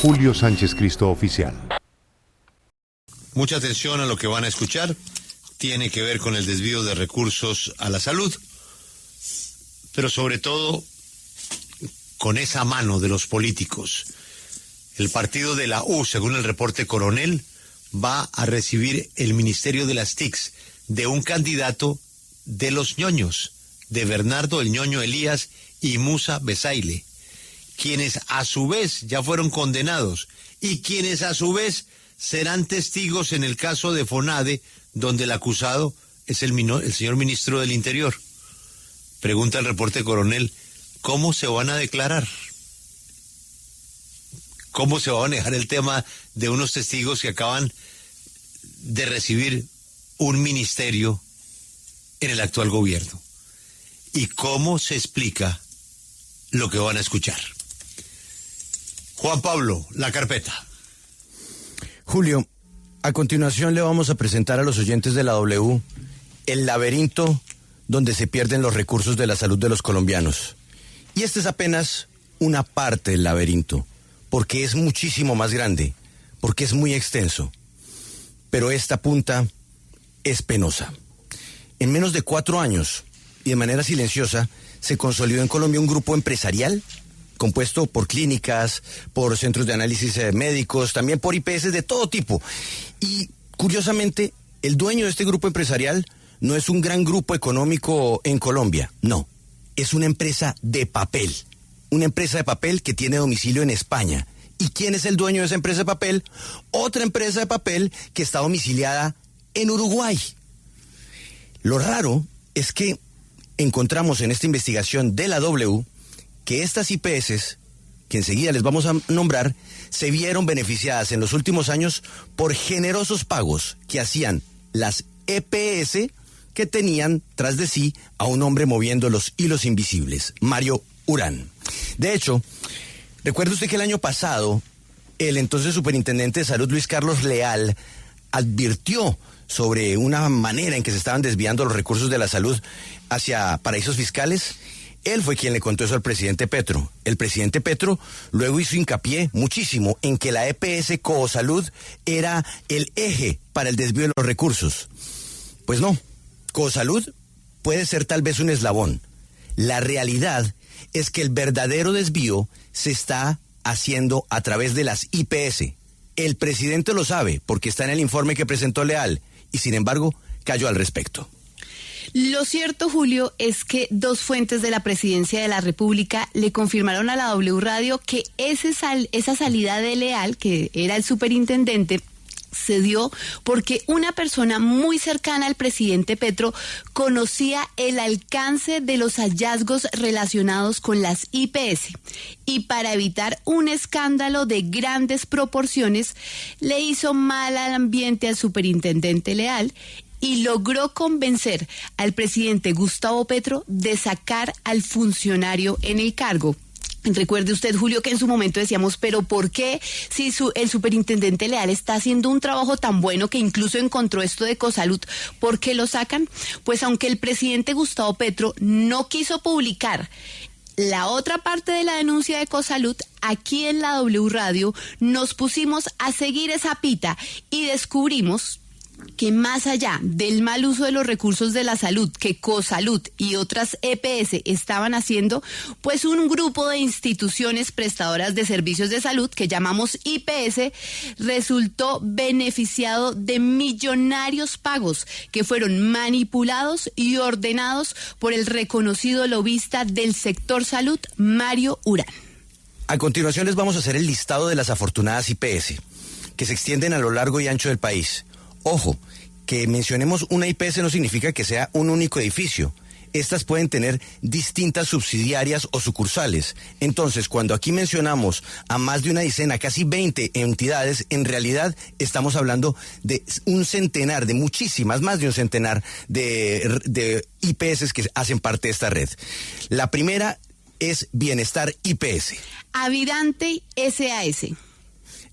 @Julio Sánchez Cristo Oficial. Mucha atención a lo que van a escuchar. Tiene que ver con el desvío de recursos a la salud, pero sobre todo con esa mano de los políticos. El partido de la U, según el reporte Coronel, va a recibir el ministerio de las TICs de un candidato de los ñoños, de Bernardo el Ñoño Elías y Musa Besaile, quienes a su vez ya fueron condenados y quienes a su vez serán testigos en el caso de Fonade, donde el acusado es el señor ministro del Interior. Pregunta el reporte Coronel, ¿cómo se van a declarar? ¿Cómo se va a manejar el tema de unos testigos que acaban de recibir un ministerio en el actual gobierno? ¿Y cómo se explica lo que van a escuchar? Juan Pablo, la carpeta. Julio, a continuación le vamos a presentar a los oyentes de la W el laberinto donde se pierden los recursos de la salud de los colombianos. Y esta es apenas una parte del laberinto, porque es muchísimo más grande, porque es muy extenso. Pero esta punta es penosa. En menos de 4 años, y de manera silenciosa, se consolidó en Colombia un grupo empresarial compuesto por clínicas, por centros de análisis médicos, también por IPS de todo tipo. Y, curiosamente, el dueño de este grupo empresarial no es un gran grupo económico en Colombia, no. Es una empresa de papel. Una empresa de papel que tiene domicilio en España. ¿Y quién es el dueño de esa empresa de papel? Otra empresa de papel que está domiciliada en Uruguay. Lo raro es que encontramos en esta investigación de la W que estas IPS, que enseguida les vamos a nombrar, se vieron beneficiadas en los últimos años por generosos pagos que hacían las EPS que tenían tras de sí a un hombre moviendo los hilos invisibles, Mario Urán. De hecho, recuerde usted que el año pasado, el entonces superintendente de salud, Luis Carlos Leal, advirtió sobre una manera en que se estaban desviando los recursos de la salud hacia paraísos fiscales. Él fue quien le contó eso al presidente Petro. El presidente Petro luego hizo hincapié muchísimo en que la EPS Cosalud era el eje para el desvío de los recursos. Pues no, Cosalud puede ser tal vez un eslabón. La realidad es que el verdadero desvío se está haciendo a través de las IPS. El presidente lo sabe porque está en el informe que presentó Leal y sin embargo cayó al respecto. Lo cierto, Julio, es que 2 fuentes de la Presidencia de la República le confirmaron a la W Radio que esa salida de Leal, que era el superintendente, se dio porque una persona muy cercana al presidente Petro conocía el alcance de los hallazgos relacionados con las IPS y para evitar un escándalo de grandes proporciones le hizo mal al ambiente al superintendente Leal y logró convencer al presidente Gustavo Petro de sacar al funcionario en el cargo. Recuerde usted, Julio, que en su momento decíamos, pero ¿por qué si el superintendente Leal está haciendo un trabajo tan bueno que incluso encontró esto de Cosalud, ¿por qué lo sacan? Pues aunque el presidente Gustavo Petro no quiso publicar la otra parte de la denuncia de Cosalud, aquí en la W Radio nos pusimos a seguir esa pita y descubrimos que más allá del mal uso de los recursos de la salud que Cosalud y otras EPS estaban haciendo, pues un grupo de instituciones prestadoras de servicios de salud que llamamos IPS resultó beneficiado de millonarios pagos que fueron manipulados y ordenados por el reconocido lobista del sector salud, Mario Urán. A continuación les vamos a hacer el listado de las afortunadas IPS que se extienden a lo largo y ancho del país. Ojo, que mencionemos una IPS no significa que sea un único edificio. Estas pueden tener distintas subsidiarias o sucursales. Entonces, cuando aquí mencionamos a más de una decena, casi 20 entidades, en realidad estamos hablando de un centenar, de muchísimas, más de un centenar de IPS que hacen parte de esta red. La primera es Bienestar IPS. Avidante SAS.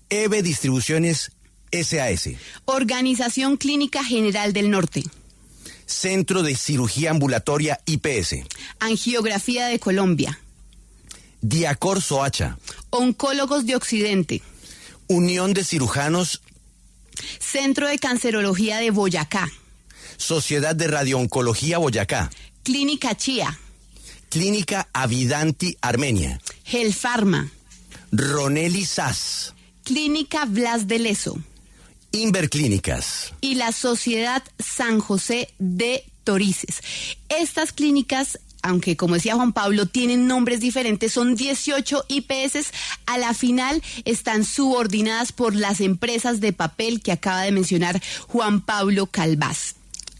EVE Distribuciones SAS. Organización Clínica General del Norte. Centro de Cirugía Ambulatoria IPS. Angiografía de Colombia. Diacor Soacha. Oncólogos de Occidente, Unión de Cirujanos, Centro de Cancerología de Boyacá, Sociedad de Radiooncología Boyacá, Clínica Chía, Clínica Avidanti Armenia, Gelfarma, Ronelli SAS, Clínica Blas de Leso Inverclínicas. y la Sociedad San José de Torices. Estas clínicas, aunque como decía Juan Pablo, tienen nombres diferentes, son 18 IPS, a la final están subordinadas por las empresas de papel que acaba de mencionar Juan Pablo Calvás.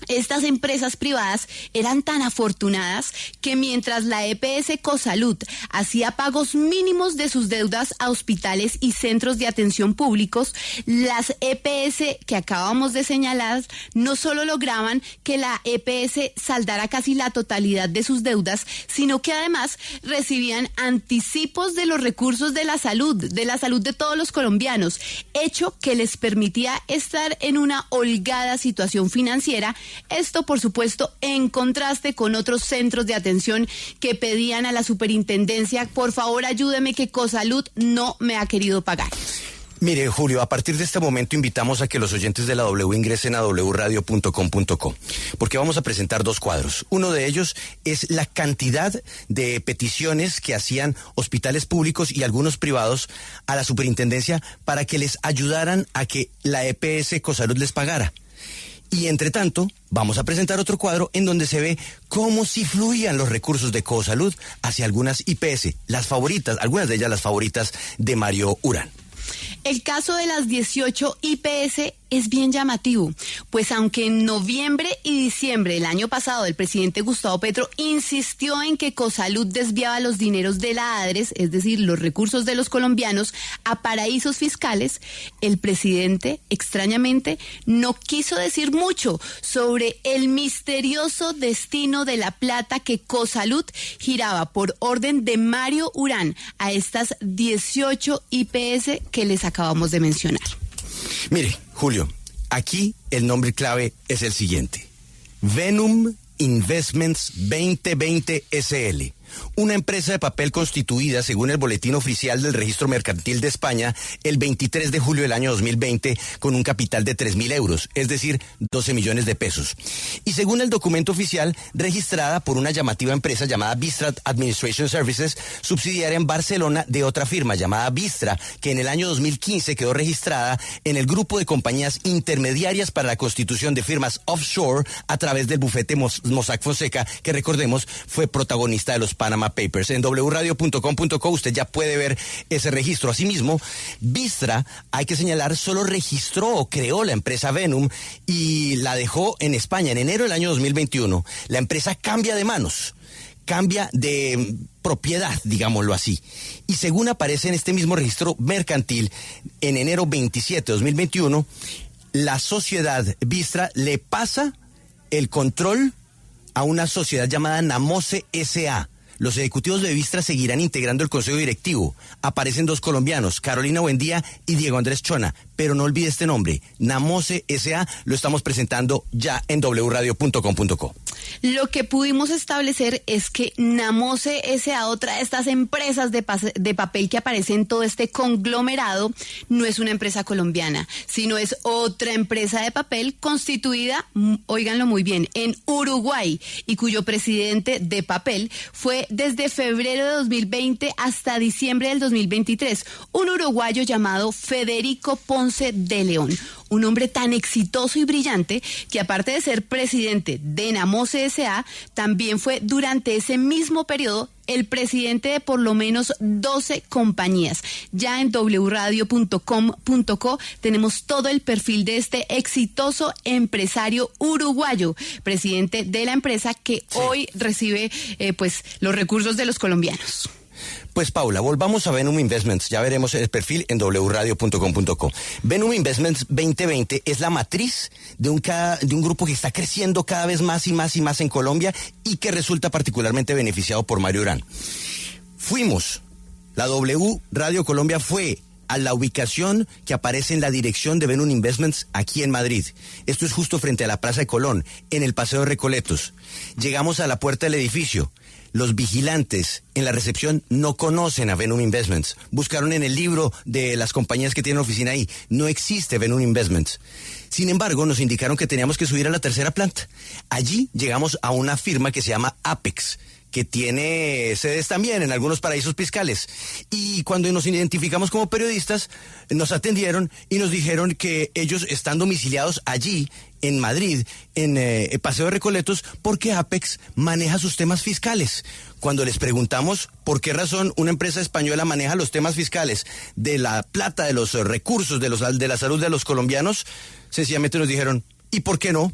Estas empresas privadas eran tan afortunadas que mientras la EPS Cosalud hacía pagos mínimos de sus deudas a hospitales y centros de atención públicos, las EPS que acabamos de señalar no solo lograban que la EPS saldara casi la totalidad de sus deudas, sino que además recibían anticipos de los recursos de la salud de todos los colombianos, hecho que les permitía estar en una holgada situación financiera. Esto, por supuesto, en contraste con otros centros de atención que pedían a la superintendencia, por favor, ayúdeme que Cosalud no me ha querido pagar. Mire, Julio, a partir de este momento invitamos a que los oyentes de la W ingresen a wradio.com.co, porque vamos a presentar dos cuadros. Uno de ellos es la cantidad de peticiones que hacían hospitales públicos y algunos privados a la superintendencia para que les ayudaran a que la EPS Cosalud les pagara. Y entre tanto, vamos a presentar otro cuadro en donde se ve cómo si fluían los recursos de Cosalud hacia algunas IPS, las favoritas, algunas de ellas las favoritas de Mario Urán. El caso de las 18 IPS es bien llamativo, pues aunque en noviembre y diciembre del año pasado el presidente Gustavo Petro insistió en que Cosalud desviaba los dineros de la ADRES, es decir, los recursos de los colombianos, a paraísos fiscales, el presidente, extrañamente, no quiso decir mucho sobre el misterioso destino de la plata que Cosalud giraba por orden de Mario Urán a estas 18 IPS que les acabamos de mencionar. Mire, Julio, aquí el nombre clave es el siguiente: Venum Investments 2020 SL. Una empresa de papel constituida según el boletín oficial del Registro Mercantil de España el 23 de julio del año 2020 con un capital de 3.000 euros, es decir, 12 millones de pesos. Y según el documento oficial, registrada por una llamativa empresa llamada Vistra Administration Services, subsidiaria en Barcelona de otra firma llamada Vistra, que en el año 2015 quedó registrada en el grupo de compañías intermediarias para la constitución de firmas offshore a través del bufete Mossack Fonseca, que recordemos fue protagonista de los Panama Papers. En wradio.com.co usted ya puede ver ese registro. Asimismo, Vistra, hay que señalar, solo registró o creó la empresa Venum y la dejó en España en enero del año 2021. La empresa cambia de manos, cambia de propiedad, digámoslo así. Y según aparece en este mismo registro mercantil, en enero 27 de 2021, la sociedad Vistra le pasa el control a una sociedad llamada Namose S.A. Los ejecutivos de Vistra seguirán integrando el consejo directivo. Aparecen dos colombianos, Carolina Buendía y Diego Andrés Chona. Pero no olvide este nombre, Namose S.A. Lo estamos presentando ya en wradio.com.co. Lo que pudimos establecer es que Namose S.A., otra de estas empresas de papel que aparece en todo este conglomerado, no es una empresa colombiana, sino es otra empresa de papel constituida, óiganlo muy bien, en Uruguay, y cuyo presidente de papel fue desde febrero de 2020 hasta diciembre del 2023, un uruguayo llamado Federico Ponce de León. Un hombre tan exitoso y brillante que, aparte de ser presidente de Namose S.A., también fue durante ese mismo periodo el presidente de por lo menos 12 compañías. Ya en wradio.com.co tenemos todo el perfil de este exitoso empresario uruguayo, presidente de la empresa que hoy recibe pues los recursos de los colombianos. Pues Paula, volvamos a Venum Investments, ya veremos el perfil en wradio.com.co. Venum Investments 2020 es la matriz de un grupo que está creciendo cada vez más y más y más en Colombia y que resulta particularmente beneficiado por Mario Urán. La W Radio Colombia fue a la ubicación que aparece en la dirección de Venum Investments aquí en Madrid. Esto es justo frente a la Plaza de Colón, en el Paseo de Recoletos. Llegamos a la puerta del edificio. los vigilantes en la recepción no conocen a Venum Investments. Buscaron en el libro de las compañías que tienen oficina ahí. No existe Venum Investments. Sin embargo, nos indicaron que teníamos que subir a la tercera planta. Allí llegamos a una firma que se llama Apex, que tiene sedes también en algunos paraísos fiscales. Y cuando nos identificamos como periodistas, nos atendieron y nos dijeron que ellos están domiciliados allí, en Madrid, en Paseo de Recoletos, porque Apex maneja sus temas fiscales. Cuando les preguntamos por qué razón una empresa española maneja los temas fiscales de la plata, de los recursos, de la salud de los colombianos, sencillamente nos dijeron, ¿y por qué no?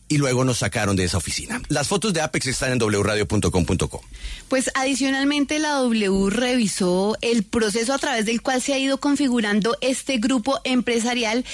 Y luego nos sacaron de esa oficina. Las fotos de Apex están en wradio.com.co. Pues adicionalmente la W revisó el proceso a través del cual se ha ido configurando este grupo empresarial,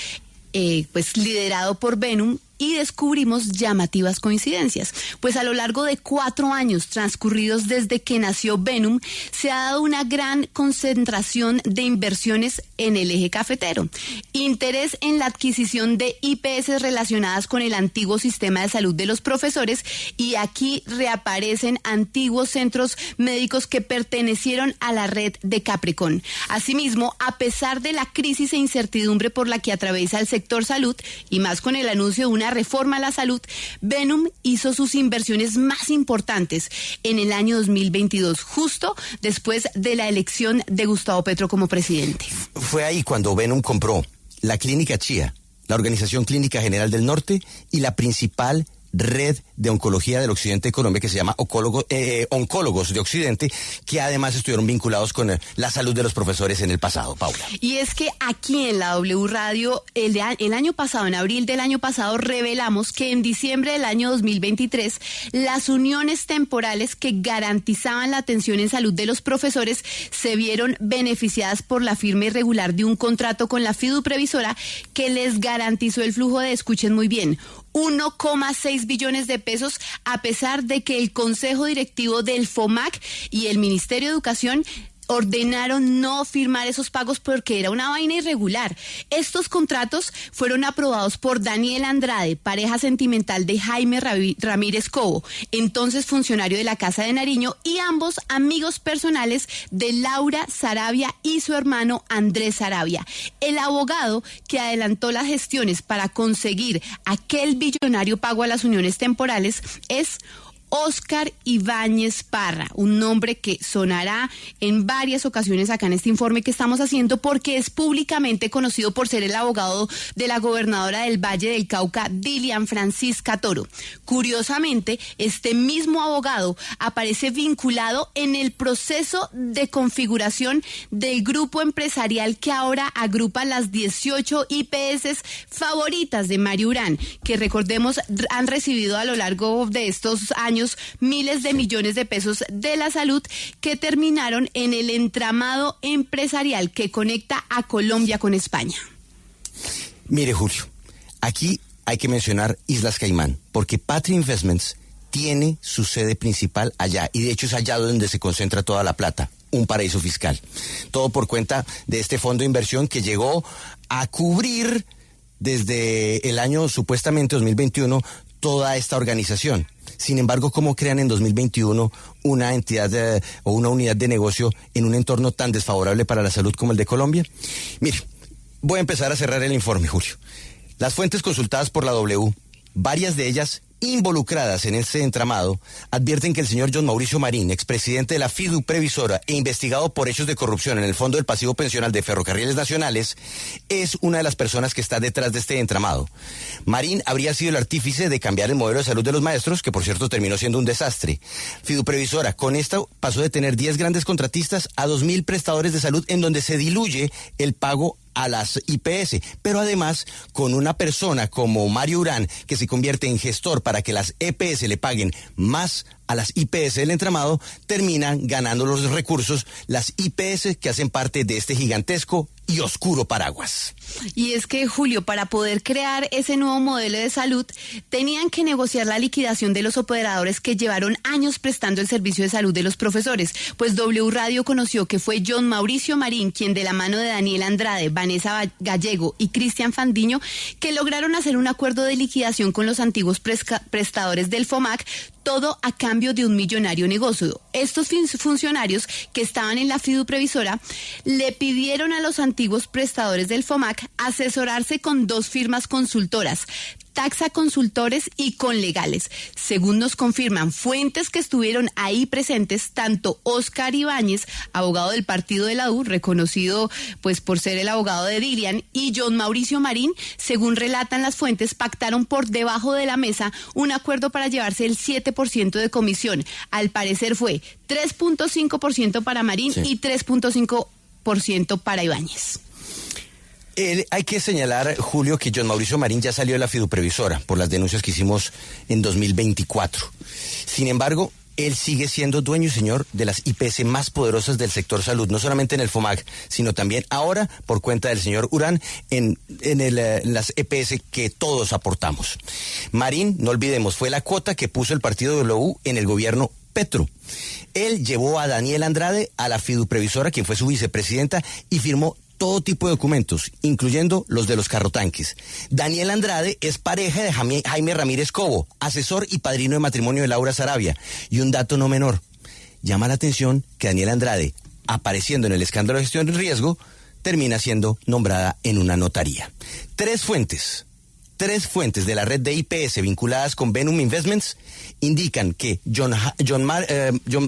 pues liderado por Venum, y descubrimos llamativas coincidencias. Pues a lo largo de 4 años transcurridos desde que nació Venum, se ha dado una gran concentración de inversiones en el eje cafetero. Interés en la adquisición de IPS relacionadas con el antiguo sistema de salud de los profesores, y aquí reaparecen antiguos centros médicos que pertenecieron a la red de Capricorn. Asimismo, a pesar de la crisis e incertidumbre por la que atraviesa el sector salud, y más con el anuncio de una reforma a la salud, Venum hizo sus inversiones más importantes en el año 2022, justo después de la elección de Gustavo Petro como presidente. Fue ahí cuando Venum compró la Clínica Chía, la Organización Clínica General del Norte y la principal red de oncología del occidente de Colombia, que se llama Oncólogos de Occidente, que además estuvieron vinculados con la salud de los profesores en el pasado, Paula. Y es que aquí en la W Radio, el año pasado, en abril del año pasado, revelamos que en diciembre del año 2023, las uniones temporales que garantizaban la atención en salud de los profesores se vieron beneficiadas por la firma irregular de un contrato con la fiduprevisora que les garantizó el flujo de, escuchen muy bien, 1,6 billones de pesos, a pesar de que el Consejo Directivo del FOMAC y el Ministerio de Educación ordenaron no firmar esos pagos porque era una vaina irregular. Estos contratos fueron aprobados por Daniel Andrade, pareja sentimental de Jaime Ramírez Cobo, entonces funcionario de la Casa de Nariño, y ambos amigos personales de Laura Sarabia y su hermano Andrés Sarabia. El abogado que adelantó las gestiones para conseguir aquel billonario pago a las uniones temporales es Óscar Ibáñez Parra, un nombre que sonará en varias ocasiones acá en este informe que estamos haciendo, porque es públicamente conocido por ser el abogado de la gobernadora del Valle del Cauca, Dilian Francisca Toro. Curiosamente, este mismo abogado aparece vinculado en el proceso de configuración del grupo empresarial que ahora agrupa las 18 IPS favoritas de Mario Urán, que recordemos han recibido a lo largo de estos años miles de millones de pesos de la salud, que terminaron en el entramado empresarial que conecta a Colombia con España. Mire, Julio, aquí hay que mencionar Islas Caimán, porque Patria Investments tiene su sede principal allá, y de hecho es allá donde se concentra toda la plata, un paraíso fiscal. Todo por cuenta de este fondo de inversión que llegó a cubrir desde el año supuestamente 2021 toda esta organización. Sin embargo, ¿cómo crean en 2021 una entidad o una unidad de negocio en un entorno tan desfavorable para la salud como el de Colombia? Mire, voy a empezar a cerrar el informe, Julio. Las fuentes consultadas por la W, varias de ellas involucradas en este entramado, advierten que el señor John Mauricio Marín, expresidente de la Fiduprevisora e investigado por hechos de corrupción en el Fondo del Pasivo Pensional de Ferrocarriles Nacionales, es una de las personas que está detrás de este entramado. Marín habría sido el artífice de cambiar el modelo de salud de los maestros, que por cierto terminó siendo un desastre. Fiduprevisora, con esto pasó de tener 10 grandes contratistas a 2.000 prestadores de salud, en donde se diluye el pago a las IPS, pero además con una persona como Mario Urán, que se convierte en gestor para que las EPS le paguen más a las IPS del entramado, terminan ganando los recursos las IPS que hacen parte de este gigantesco y oscuro paraguas. Y es que, Julio, para poder crear ese nuevo modelo de salud, tenían que negociar la liquidación de los operadores que llevaron años prestando el servicio de salud de los profesores. Pues W Radio conoció que fue John Mauricio Marín quien, de la mano de Daniel Andrade, Vanessa Gallego y Cristian Fandiño, que lograron hacer un acuerdo de liquidación con los antiguos prestadores del FOMAC, todo a cambio de un millonario negocio. Estos funcionarios que estaban en la fiduprevisora le pidieron a los antiguos prestadores del FOMAC asesorarse con 2 firmas consultoras, Taxa Consultores y Conlegales. Según nos confirman fuentes que estuvieron ahí presentes, tanto Óscar Ibáñez, abogado del partido de la U, reconocido pues por ser el abogado de Dilian, y John Mauricio Marín, según relatan las fuentes, pactaron por debajo de la mesa un acuerdo para llevarse el 7% de comisión. Al parecer fue 3.5% para Marín, sí, y 3.5% para Ibáñez. Hay que señalar, Julio, que John Mauricio Marín ya salió de la fiduprevisora por las denuncias que hicimos en 2024. Sin embargo, él sigue siendo dueño y señor de las IPS más poderosas del sector salud, no solamente en el FOMAC, sino también ahora por cuenta del señor Urán en las EPS que todos aportamos. Marín, no olvidemos, fue la cuota que puso el partido de W en el gobierno Petro. Él llevó a Daniela Andrade a la fiduprevisora, quien fue su vicepresidenta, y firmó todo tipo de documentos, incluyendo los de los carrotanques. Daniel Andrade es pareja de Jaime Ramírez Cobo, asesor y padrino de matrimonio de Laura Sarabia. Y un dato no menor, llama la atención que Daniel Andrade, apareciendo en el escándalo de gestión de riesgo, termina siendo nombrada en una notaría. Tres fuentes de la red de IPS vinculadas con Venum Investments indican que John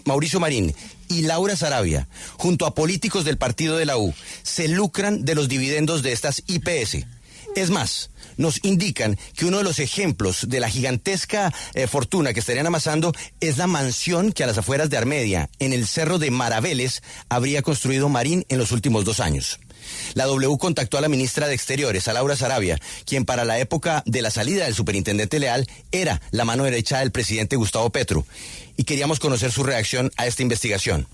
Mauricio Marín y Laura Sarabia, junto a políticos del partido de la U, se lucran de los dividendos de estas IPS. Es más, nos indican que uno de los ejemplos de la gigantesca fortuna que estarían amasando es la mansión que a las afueras de Armedia, en el cerro de Maraveles, habría construido Marín en los últimos 2 años. La W contactó a la ministra de Exteriores, a Laura Sarabia, quien para la época de la salida del superintendente Leal era la mano derecha del presidente Gustavo Petro, y queríamos conocer su reacción a esta investigación.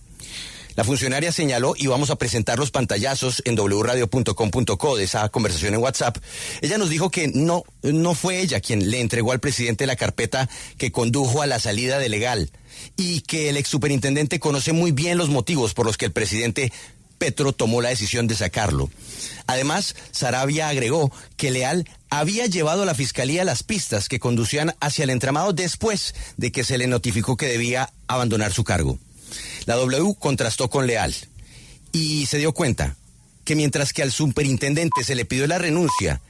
La funcionaria señaló, y vamos a presentar los pantallazos en wradio.com.co de esa conversación en WhatsApp. Ella nos dijo que no fue ella quien le entregó al presidente la carpeta que condujo a la salida de Leal, y que el exsuperintendente conoce muy bien los motivos por los que el presidente Petro tomó la decisión de sacarlo. Además, Sarabia agregó que Leal había llevado a la fiscalía las pistas que conducían hacia el entramado después de que se le notificó que debía abandonar su cargo. La W contrastó con Leal y se dio cuenta que mientras que al superintendente se le pidió la renuncia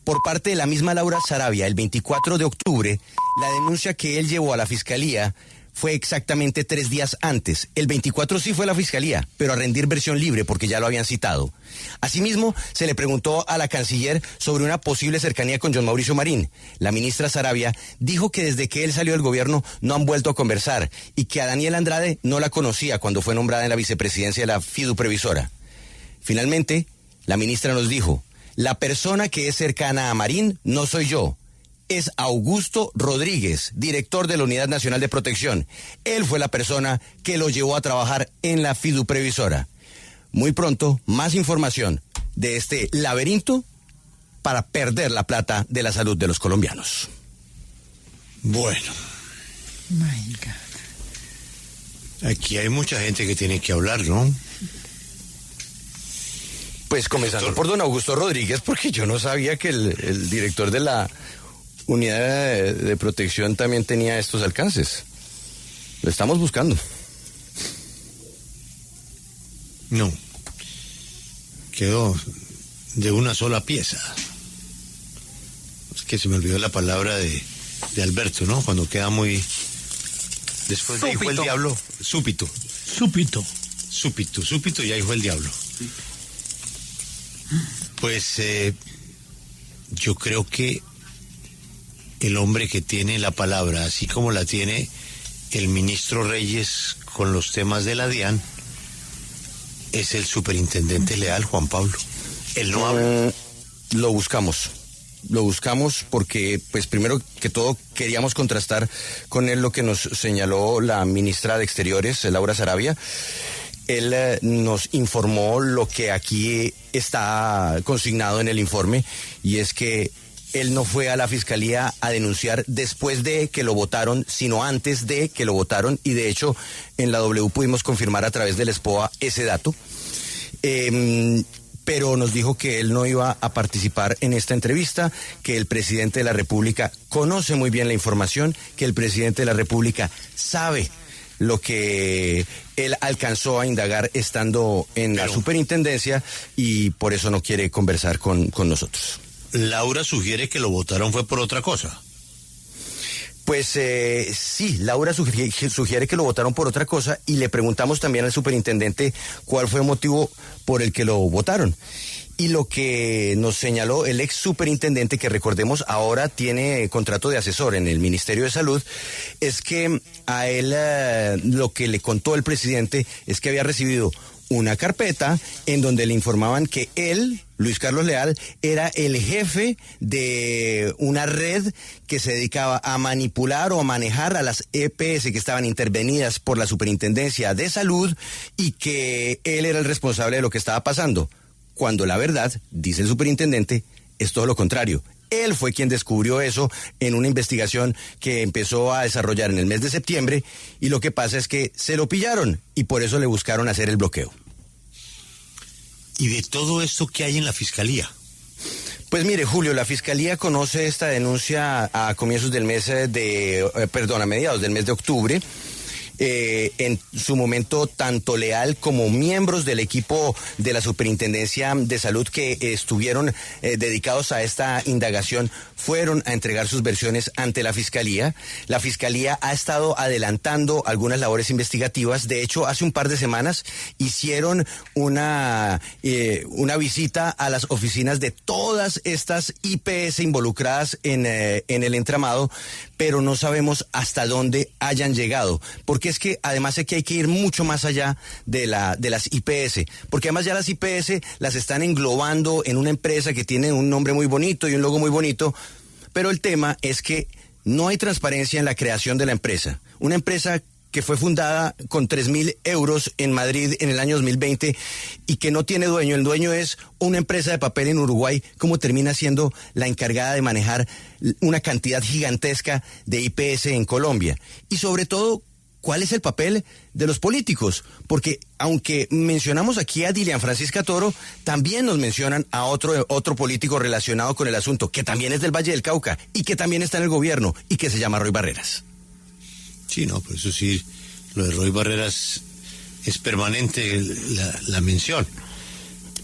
por parte de la misma Laura Sarabia el 24 de octubre, la denuncia que él llevó a la fiscalía fue exactamente 3 días antes. El 24 sí fue a la fiscalía, pero a rendir versión libre porque ya lo habían citado. Asimismo, se le preguntó a la canciller sobre una posible cercanía con John Mauricio Marín. La ministra Sarabia dijo que desde que él salió del gobierno no han vuelto a conversar y que a Daniela Andrade no la conocía cuando fue nombrada en la vicepresidencia de la fiduprevisora. Finalmente, la ministra nos dijo: la persona que es cercana a Marín no soy yo. Es Augusto Rodríguez, director de la Unidad Nacional de Protección. Él fue la persona que lo llevó a trabajar en la fiduprevisora. Muy pronto, más información de este laberinto para perder la plata de la salud de los colombianos. Bueno. My God. Aquí hay mucha gente que tiene que hablar, ¿no? Pues comenzando por don Augusto Rodríguez, porque yo no sabía que el director de la Unidad de Protección también tenía estos alcances. Lo estamos buscando. No. Quedó de una sola pieza. Es que se me olvidó la palabra de Alberto, ¿no? Cuando queda muy... Después de dijo el diablo, súpito. Súpito, ya dijo el diablo. Pues yo creo que el hombre que tiene la palabra, así como la tiene el ministro Reyes con los temas de la DIAN, es el superintendente Leal, Juan Pablo. Él no habla. Lo buscamos porque, pues, primero que todo queríamos contrastar con él lo que nos señaló la ministra de Exteriores, Laura Sarabia. Él nos informó lo que aquí está consignado en el informe, y es que él no fue a la fiscalía a denunciar después de que lo votaron, sino antes de que lo votaron, y de hecho en la W pudimos confirmar a través del SPOA ese dato. pero nos dijo que él no iba a participar en esta entrevista, que el presidente de la República conoce muy bien la información, que el presidente de la República sabe lo que él alcanzó a indagar estando en la superintendencia y por eso no quiere conversar con nosotros. Laura sugiere que lo votaron fue por otra cosa. Pues sí, Laura sugiere que lo votaron por otra cosa y le preguntamos también al superintendente cuál fue el motivo por el que lo votaron. Y lo que nos señaló el ex superintendente, que recordemos ahora tiene contrato de asesor en el Ministerio de Salud, es que a él lo que le contó el presidente es que había recibido una carpeta en donde le informaban que él, Luis Carlos Leal, era el jefe de una red que se dedicaba a manipular o a manejar a las EPS que estaban intervenidas por la Superintendencia de Salud y que él era el responsable de lo que estaba pasando. Cuando la verdad, dice el superintendente, es todo lo contrario. Él fue quien descubrió eso en una investigación que empezó a desarrollar en el mes de septiembre y lo que pasa es que se lo pillaron y por eso le buscaron hacer el bloqueo. ¿Y de todo esto qué hay en la Fiscalía? Pues mire, Julio, la Fiscalía conoce esta denuncia a comienzos del mes a mediados del mes de octubre. En su momento, tanto Leal como miembros del equipo de la Superintendencia de Salud que estuvieron dedicados a esta indagación fueron a entregar sus versiones ante la Fiscalía. La Fiscalía ha estado adelantando algunas labores investigativas. De hecho, hace un par de semanas hicieron una visita a las oficinas de todas estas IPS involucradas en el entramado, pero no sabemos hasta dónde hayan llegado, porque es que además es que hay que ir mucho más allá de las IPS, porque además ya las IPS las están englobando en una empresa que tiene un nombre muy bonito y un logo muy bonito, pero el tema es que no hay transparencia en la creación de la empresa. Una empresa que fue fundada con 3.000 euros en Madrid en el año 2020 y que no tiene dueño. El dueño es una empresa de papel en Uruguay, como termina siendo la encargada de manejar una cantidad gigantesca de IPS en Colombia. Y sobre todo, ¿cuál es el papel de los políticos? Porque aunque mencionamos aquí a Dilian Francisca Toro, también nos mencionan a otro político relacionado con el asunto, que también es del Valle del Cauca y que también está en el gobierno y que se llama Roy Barreras. Sí, no, por eso sí, lo de Roy Barreras es permanente la mención.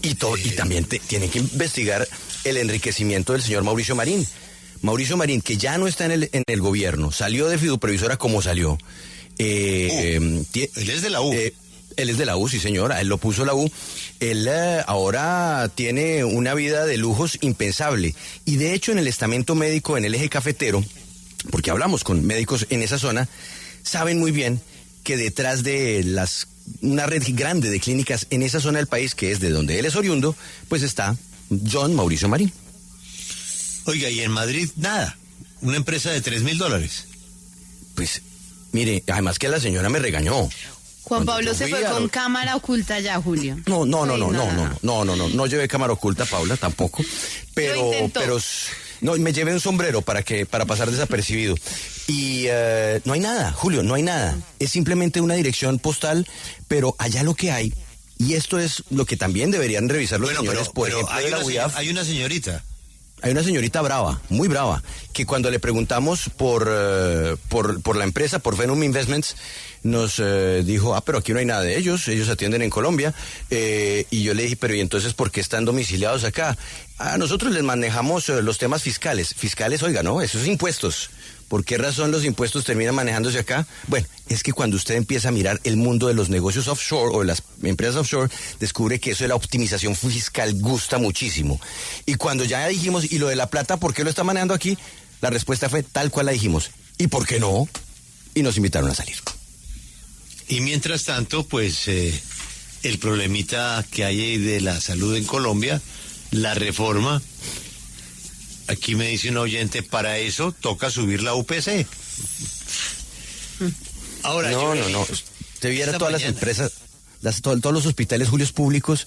Y también tienen que investigar el enriquecimiento del señor Mauricio Marín. Mauricio Marín, que ya no está en el gobierno, salió de fiduprevisora como salió. Él es de la U. Él es de la U, sí señora, él lo puso la U. Él ahora tiene una vida de lujos impensable. Y de hecho en el estamento médico en el eje cafetero, porque hablamos con médicos en esa zona, saben muy bien que detrás de una red grande de clínicas en esa zona del país, que es de donde él es oriundo, pues está John Mauricio Marín. Oiga, y en Madrid nada, una empresa de $3.000. Pues, mire, además que la señora me regañó. Juan Pablo se fue con cámara oculta ya, Julio. No llevé cámara oculta, Paula, tampoco. Pero no, me llevé un sombrero para pasar desapercibido. Y no hay nada, Julio, no hay nada. Es simplemente una dirección postal, pero allá lo que hay, y esto es lo que también deberían revisar los señores, por ejemplo, hay de la UIAF. Hay una señorita. Hay una señorita brava, muy brava, que cuando le preguntamos por la empresa, por Venom Investments, nos dijo, pero aquí no hay nada de ellos atienden en Colombia, y yo le dije, pero ¿y entonces por qué están domiciliados acá? A nosotros les manejamos los temas fiscales, oiga, ¿no? Esos impuestos. ¿Por qué razón los impuestos terminan manejándose acá? Bueno, es que cuando usted empieza a mirar el mundo de los negocios offshore o de las empresas offshore, descubre que eso de la optimización fiscal gusta muchísimo. Y cuando ya dijimos, ¿y lo de la plata, por qué lo está manejando aquí? La respuesta fue tal cual la dijimos. ¿Y por qué no? Y nos invitaron a salir. Y mientras tanto, pues, el problemita que hay de la salud en Colombia, la reforma. Aquí me dice un oyente, para eso toca subir la UPC. Ahora, no. Usted viera todas las empresas, todos los hospitales, Julio, públicos,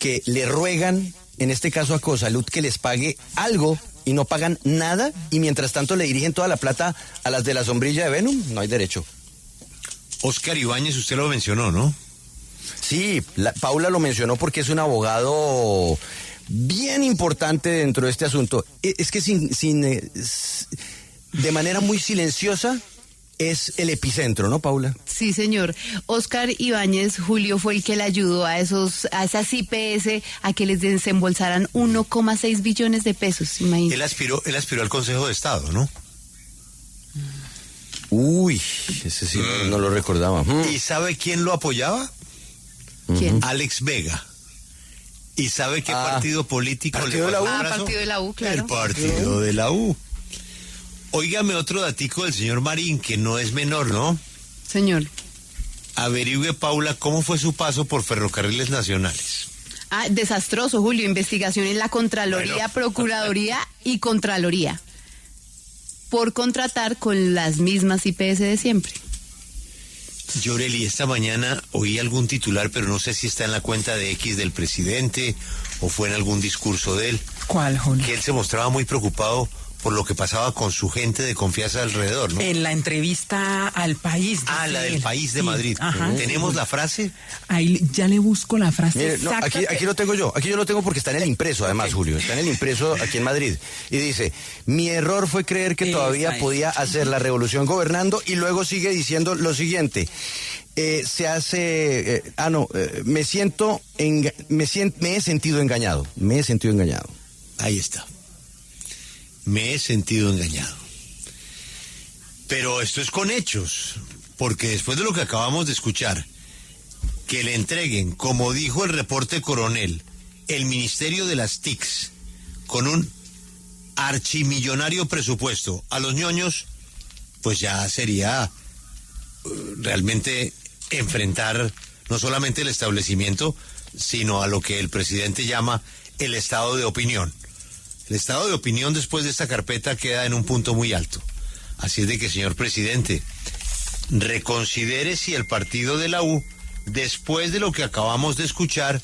que le ruegan, en este caso a Cosalud, que les pague algo y no pagan nada, y mientras tanto le dirigen toda la plata a las de la sombrilla de Venom. No hay derecho. Oscar Ibáñez, usted lo mencionó, ¿no? Sí, Paula lo mencionó porque es un abogado bien importante dentro de este asunto. Es que de manera muy silenciosa es el epicentro, ¿no, Paula? Sí, señor. Óscar Ibáñez, Julio, fue el que le ayudó a esas IPS a que les desembolsaran 1,6 billones de pesos, imagínate. Él aspiró al Consejo de Estado, ¿no? Uy, ese sí no lo recordaba. ¿Y sabe quién lo apoyaba? ¿Quién? Alex Vega. ¿Y sabe qué partido político ¿Partido de la U? Partido de la U, claro. El partido de la U. Óigame otro datico del señor Marín, que no es menor, ¿no? Señor. Averigüe, Paula, cómo fue su paso por Ferrocarriles Nacionales. Desastroso, Julio. Investigación en la Contraloría, Procuraduría y Contraloría. Por contratar con las mismas IPS de siempre. Yoreli, esta mañana oí algún titular, pero no sé si está en la cuenta de X del presidente o fue en algún discurso de él. ¿Cuál, Julio? Que él se mostraba muy preocupado por lo que pasaba con su gente de confianza alrededor, ¿no? En la entrevista al País. La del País de Sí, Madrid. ajá. ¿Tenemos la frase? Ahí ya le busco la frase Mire, no, exacta. aquí lo tengo yo. Aquí yo lo tengo porque está en el impreso, además, Julio. Está en el impreso aquí en Madrid. Y dice, mi error fue creer que todavía podía hacer la revolución gobernando, y luego sigue diciendo lo siguiente. Me he sentido engañado. Me he sentido engañado. Ahí está. Me he sentido engañado. Pero esto es con hechos, porque después de lo que acabamos de escuchar, que le entreguen, como dijo el reporte coronel, el Ministerio de las TICs, con un archimillonario presupuesto a los ñoños, pues ya sería realmente enfrentar no solamente el establecimiento, sino a lo que el presidente llama el estado de opinión. El estado de opinión después de esta carpeta queda en un punto muy alto. Así es de que, señor presidente, reconsidere si el partido de la U, después de lo que acabamos de escuchar,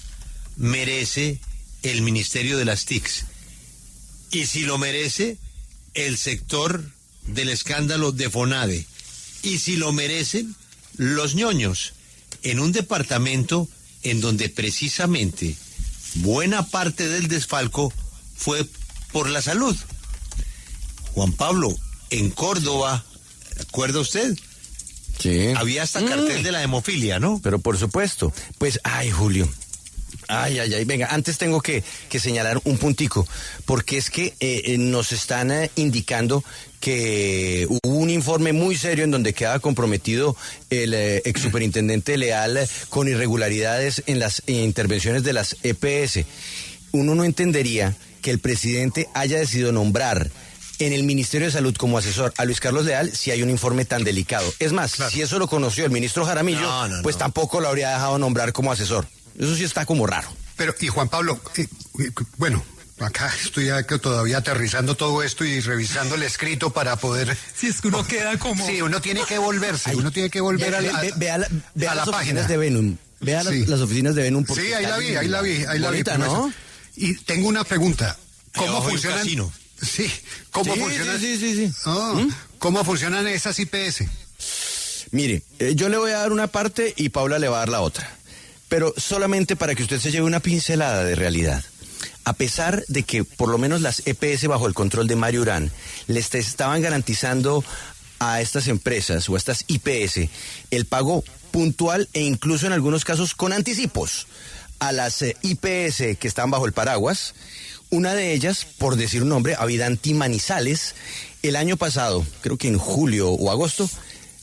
merece el Ministerio de las TICs. Y si lo merece, el sector del escándalo de Fonade. Y si lo merecen, los ñoños, en un departamento en donde precisamente buena parte del desfalco fue por la salud. Juan Pablo, en Córdoba, ¿recuerda usted? Sí. Había hasta cartel de la hemofilia, ¿no? Pero por supuesto. Pues, Julio. Venga, antes tengo que señalar un puntico, porque es que nos están indicando que hubo un informe muy serio en donde quedaba comprometido el ex superintendente Leal con irregularidades en las intervenciones de las EPS. Uno no entendería que el presidente haya decidido nombrar en el Ministerio de Salud como asesor a Luis Carlos Leal si hay un informe tan delicado. Es más, claro, si eso lo conoció el ministro Jaramillo, pues tampoco lo habría dejado nombrar como asesor. Eso sí está como raro. Pero, y Juan Pablo, bueno, acá estoy todavía aterrizando todo esto y revisando el escrito para poder... Si es que uno queda como... Sí, uno tiene que volverse, uno tiene que volver a la oficinas página de Venum. Vea las oficinas de Venum. Sí, ahí la vi. Bonita, ¿no? Y tengo una pregunta. ¿Cómo funcionan? Casino. Sí, ¿cómo funcionan? Sí. ¿Cómo funcionan esas IPS? Mire, yo le voy a dar una parte y Paula le va a dar la otra. Pero solamente para que usted se lleve una pincelada de realidad. A pesar de que por lo menos las EPS bajo el control de Mario Urán les estaban garantizando a estas empresas o a estas IPS el pago puntual e incluso en algunos casos con anticipos a las IPS que están bajo el paraguas. Una de ellas, por decir un nombre, Avidanti Manizales, el año pasado, creo que en julio o agosto,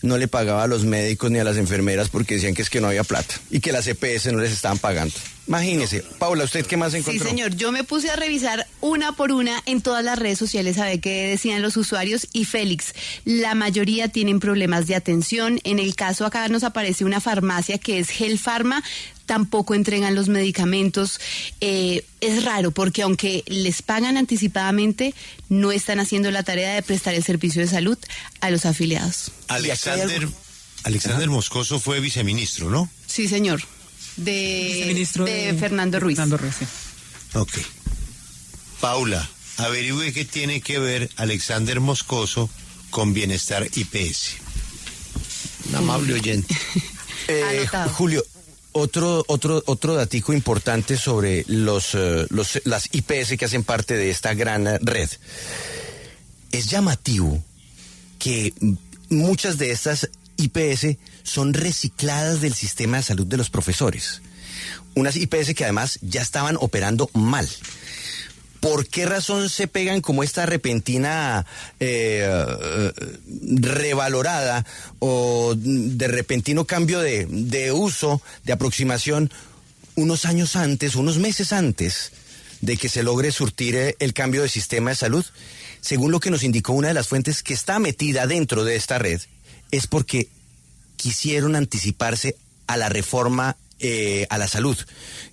no le pagaba a los médicos ni a las enfermeras porque decían que es que no había plata y que las EPS no les estaban pagando. Imagínese. Paula, ¿usted qué más encontró? Sí, señor. Yo me puse a revisar una por una en todas las redes sociales a ver qué decían los usuarios y Félix, la mayoría tienen problemas de atención. En el caso acá nos aparece una farmacia que es Gel Pharma, tampoco entregan los medicamentos. Es raro porque aunque les pagan anticipadamente, no están haciendo la tarea de prestar el servicio de salud a los afiliados. Alexander Moscoso fue viceministro, ¿no? Sí, señor. De Fernando Ruiz. Sí. Ok. Paula, averigüe qué tiene que ver Alexander Moscoso con Bienestar IPS. Un amable oyente. Julio, Otro datico importante sobre las IPS que hacen parte de esta gran red. Es llamativo que muchas de estas IPS son recicladas del sistema de salud de los profesores. Unas IPS que además ya estaban operando mal. ¿Por qué razón se pegan como esta repentina revalorada o de repentino cambio de uso, de aproximación, unos años antes, unos meses antes de que se logre surtir el cambio de sistema de salud? Según lo que nos indicó una de las fuentes que está metida dentro de esta red, es porque quisieron anticiparse a la reforma a la salud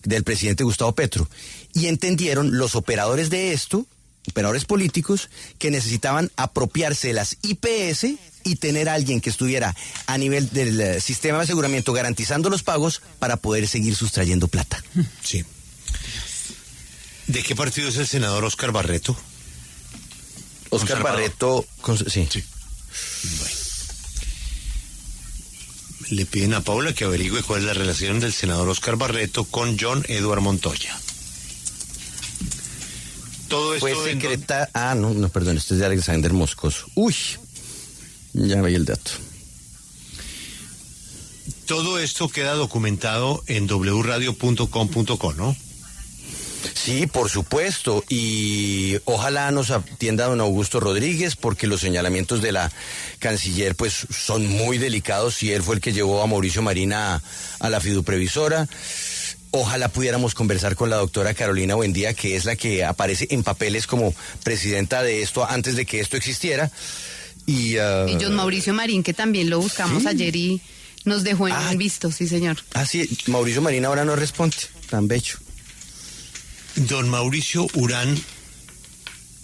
del presidente Gustavo Petro. Y entendieron los operadores de esto, operadores políticos, que necesitaban apropiarse de las IPS y tener a alguien que estuviera a nivel del sistema de aseguramiento garantizando los pagos para poder seguir sustrayendo plata. Sí. ¿De qué partido es el senador Óscar Barreto? Óscar Barreto, sí. Bueno. Le piden a Paula que averigüe cuál es la relación del senador Óscar Barreto con John Eduard Montoya. Todo esto fue secretario. No, perdón, este es de Alexander Moscoso. Uy, ya veía el dato. Todo esto queda documentado en wradio.com.co, ¿no? Sí, por supuesto, y ojalá nos atienda don Augusto Rodríguez, porque los señalamientos de la canciller pues son muy delicados, y él fue el que llevó a Mauricio Marina a la fiduprevisora. Ojalá pudiéramos conversar con la doctora Carolina Buendía, que es la que aparece en papeles como presidenta de esto antes de que esto existiera. Y John Mauricio Marín, que también lo buscamos ayer y nos dejó en visto, sí señor. Sí, Mauricio Marín ahora no responde, tan bello. Don Mauricio Urán,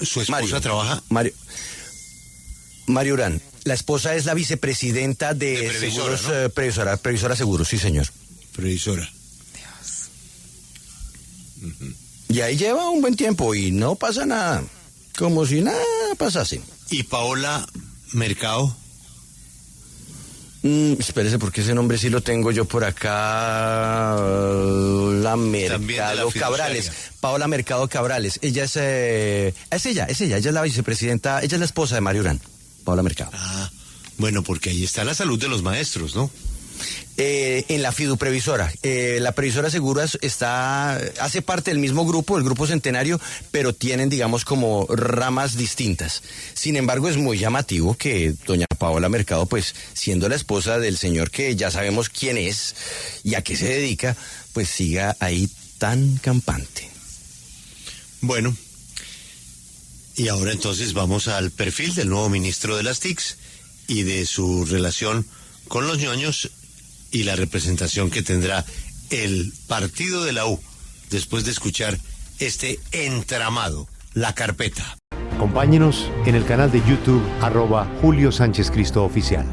su esposa trabaja... Mario Urán, la esposa es la vicepresidenta de Previsora, Seguros, ¿no? Previsora Seguros, sí señor. Previsora. Y ahí lleva un buen tiempo y no pasa nada, como si nada pasase. ¿Y Paola Mercado? Espérese, porque ese nombre sí lo tengo yo por acá. La Mercado Cabrales. Paola Mercado Cabrales. Ella es ella es la vicepresidenta, ella es la esposa de Mario Urán, Paola Mercado. Bueno, porque ahí está la salud de los maestros, ¿no? En la fiduprevisora. La previsora Seguros hace parte del mismo grupo, el Grupo Centenario, pero tienen, digamos, como ramas distintas. Sin embargo, es muy llamativo que doña Paola Mercado, pues, siendo la esposa del señor que ya sabemos quién es y a qué se dedica, pues siga ahí tan campante. Bueno, y ahora entonces vamos al perfil del nuevo ministro de las TICs y de su relación con los ñoños y la representación que tendrá el partido de la U después de escuchar este entramado, La Carpeta. Acompáñenos en el canal de YouTube @Julio Sánchez Cristo Oficial.